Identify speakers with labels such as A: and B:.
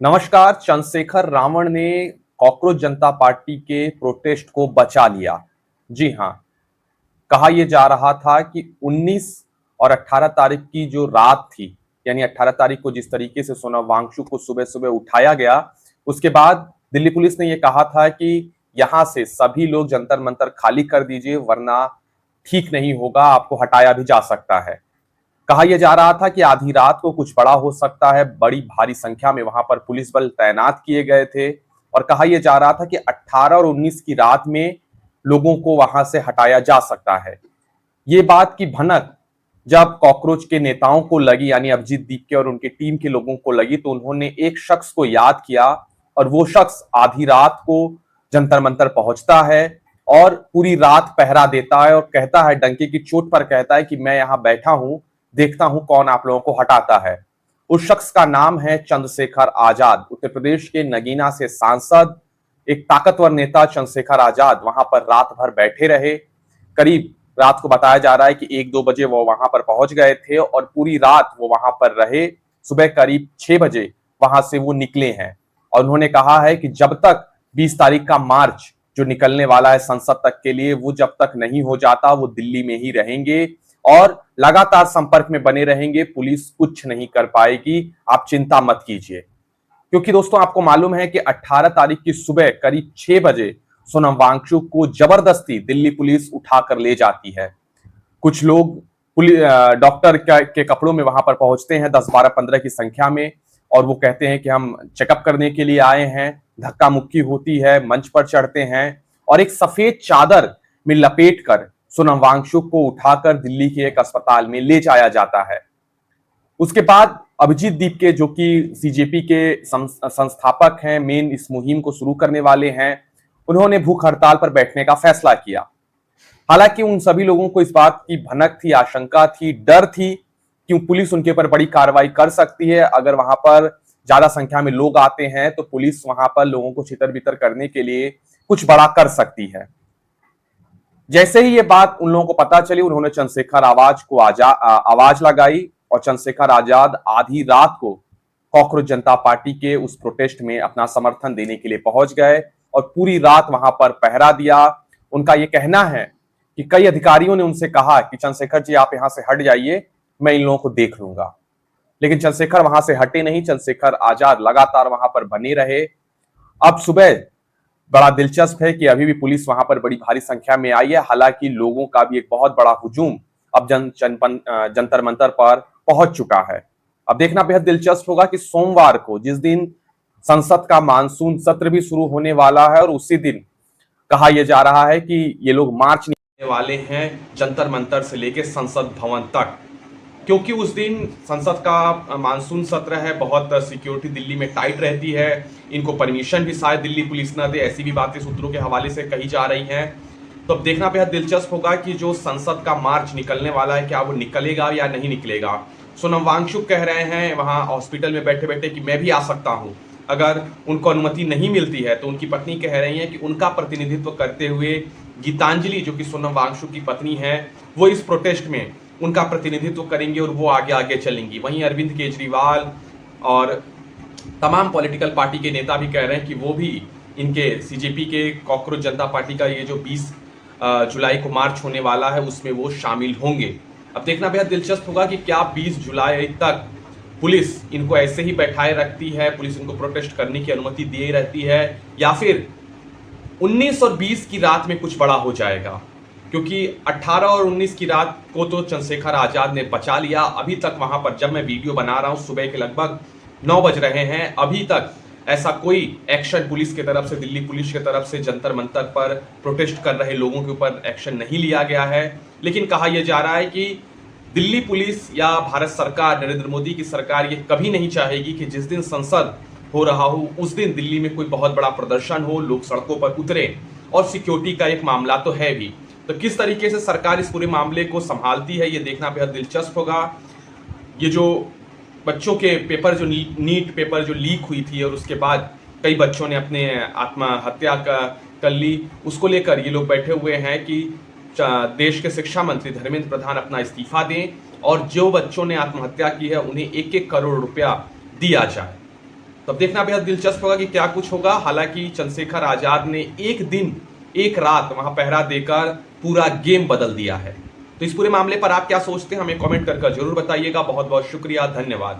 A: नमस्कार। चंद्रशेखर रावण ने कॉकरोच जनता पार्टी के प्रोटेस्ट को बचा लिया। जी हाँ, कहा यह जा रहा था कि 19 और 18 तारीख की जो रात थी, यानी 18 तारीख को जिस तरीके से सोनम वांगचुक को सुबह-सुबह उठाया गया, उसके बाद दिल्ली पुलिस ने यह कहा था कि यहां से सभी लोग जंतर-मंतर खाली कर दीजिए वरना ठीक नहीं होगा, आपको हटाया भी जा सकता है। कहा यह जा रहा था कि आधी रात को कुछ बड़ा हो सकता है, बड़ी भारी संख्या में वहां पर पुलिस बल तैनात किए गए थे और कहा यह जा रहा था कि 18 और 19 की रात में लोगों को वहां से हटाया जा सकता है। ये बात की भनक जब कॉकरोच के नेताओं को लगी, यानी अभिजीत दीपके और उनकी टीम के लोगों को लगी, तो उन्होंने एक शख्स को याद किया और वो शख्स आधी रात को जंतर मंतर पहुंचता है और पूरी रात पहरा देता है और कहता है, डंके की चोट पर कहता है कि मैं यहां बैठा हूं, देखता हूं कौन आप लोगों को हटाता है। उस शख्स का नाम है चंद्रशेखर आजाद। उत्तर प्रदेश के नगीना से सांसद, एक ताकतवर नेता चंद्रशेखर आजाद वहां पर रात भर बैठे रहे। करीब रात को बताया जा रहा है कि 1-2 बजे वो वहां पर पहुंच गए थे और पूरी रात वो वहां पर रहे। सुबह करीब 6 बजे वहां से वो निकले हैं और उन्होंने कहा है कि जब तक 20 तारीख का मार्च जो निकलने वाला है संसद तक के लिए, वो जब तक नहीं हो जाता वो दिल्ली में ही रहेंगे और लगातार संपर्क में बने रहेंगे। पुलिस कुछ नहीं कर पाएगी, आप चिंता मत कीजिए। क्योंकि दोस्तों आपको मालूम है कि 18 तारीख की सुबह करीब 6 बजे सोनम वांगचुक को जबरदस्ती दिल्ली पुलिस उठाकर ले जाती है। कुछ लोग डॉक्टर के कपड़ों में वहां पर पहुंचते हैं 10, 12, 15 की संख्या में और वो कहते हैं कि हम चेकअप करने के लिए आए हैं। धक्का मुक्की होती है, मंच पर चढ़ते हैं और एक सफेद चादर में लपेट कर सोनम वांगचुक को उठाकर दिल्ली के एक अस्पताल में ले जाया जाता है। उसके बाद अभिजीत दीपके जो कि सीजेपी के संस्थापक हैं, मेन इस मुहिम को शुरू करने वाले हैं, उन्होंने भूख हड़ताल पर बैठने का फैसला किया। हालांकि उन सभी लोगों को इस बात की भनक थी, आशंका थी, डर थी कि पुलिस उनके ऊपर बड़ी कार्रवाई कर सकती है। अगर वहां पर ज्यादा संख्या में लोग आते हैं तो पुलिस वहां पर लोगों को छितर-बितर करने के लिए कुछ बड़ा कर सकती है। जैसे ही ये बात उन लोगों को पता चली, उन्होंने चंद्रशेखर आवाज लगाई और चंद्रशेखर आजाद आधी रात को कॉकरोच जनता पार्टी के उस प्रोटेस्ट में अपना समर्थन देने के लिए पहुंच गए और पूरी रात वहां पर पहरा दिया। उनका यह कहना है कि कई अधिकारियों ने उनसे कहा कि चंद्रशेखर जी आप यहां से हट जाइए, मैं इन लोगों को देख लूंगा, लेकिन चंद्रशेखर वहां से हटे नहीं। चंद्रशेखर आजाद लगातार वहां पर बने रहे। अब सुबह बड़ा दिलचस्प है कि अभी भी पुलिस वहां पर बड़ी भारी संख्या में आई है। हालांकि लोगों का भी एक बहुत बड़ा हुजूम अब जंतर मंतर पर पहुंच चुका है। अब देखना बेहद दिलचस्प होगा कि सोमवार को, जिस दिन संसद का मानसून सत्र भी शुरू होने वाला है, और उसी दिन कहा यह जा रहा है कि ये लोग मार्च निकालने वाले हैं जंतर मंतर से लेकर संसद भवन तक, क्योंकि उस दिन संसद का मानसून सत्र है। बहुत सिक्योरिटी दिल्ली में टाइट रहती है। इनको परमिशन भी शायद दिल्ली पुलिस ना दे, ऐसी भी बातें सूत्रों के हवाले से कही जा रही हैं। तो अब देखना बेहद दिलचस्प होगा कि जो संसद का मार्च निकलने वाला है, क्या वो निकलेगा या नहीं निकलेगा। सोनम वांगचुक कह रहे हैं वहां हॉस्पिटल में बैठे बैठे कि मैं भी आ सकता हूं। अगर उनको अनुमति नहीं मिलती है तो उनकी पत्नी कह रही है कि उनका प्रतिनिधित्व करते हुए गीतांजलि, जो कि सोनम वांगचुक की पत्नी है, वो इस प्रोटेस्ट में उनका प्रतिनिधित्व करेंगे और वो आगे आगे चलेंगी। वहीं अरविंद केजरीवाल और तमाम पॉलिटिकल पार्टी के नेता भी कह रहे हैं कि वो भी इनके सीजेपी के कॉकरोच जनता पार्टी का ये जो 20 जुलाई को मार्च होने वाला है उसमें वो शामिल होंगे। अब देखना बेहद दिलचस्प होगा कि क्या 20 जुलाई तक पुलिस इनको ऐसे ही बैठाए रखती है, पुलिस इनको प्रोटेस्ट करने की अनुमति दिए रहती है, या फिर 19 और 20 की रात में कुछ बड़ा हो जाएगा। क्योंकि 18 और 19 की रात को तो चंद्रशेखर आजाद ने बचा लिया। अभी तक वहां पर, जब मैं वीडियो बना रहा हूं, सुबह के लगभग 9 बज रहे हैं, अभी तक ऐसा कोई एक्शन पुलिस की तरफ से, दिल्ली पुलिस की तरफ से जंतर मंतर पर प्रोटेस्ट कर रहे लोगों के ऊपर एक्शन नहीं लिया गया है। लेकिन कहा यह जा रहा है कि दिल्ली पुलिस या भारत सरकार, नरेंद्र मोदी की सरकार, ये कभी नहीं चाहेगी कि जिस दिन संसद हो रहा हो उस दिन दिल्ली में कोई बहुत बड़ा प्रदर्शन हो, लोग सड़कों पर उतरे। और सिक्योरिटी का एक मामला तो है भी। तो किस तरीके से सरकार इस पूरे मामले को संभालती है, ये देखना बेहद दिलचस्प होगा। ये जो बच्चों के पेपर, जो नीट पेपर जो लीक हुई थी और उसके बाद कई बच्चों ने अपने आत्महत्या कर ली, उसको लेकर ये लोग बैठे हुए हैं कि देश के शिक्षा मंत्री धर्मेंद्र प्रधान अपना इस्तीफा दें और जो बच्चों ने आत्महत्या की है उन्हें 1-1 करोड़ रुपया दिया जाए। तो अब देखना बेहद दिलचस्प होगा कि क्या कुछ होगा। हालांकि चंद्रशेखर आजाद ने एक दिन एक रात वहां पहरा देकर पूरा गेम बदल दिया है। तो इस पूरे मामले पर आप क्या सोचते हैं, हमें कमेंट कर जरूर बताइएगा। बहुत बहुत शुक्रिया, धन्यवाद।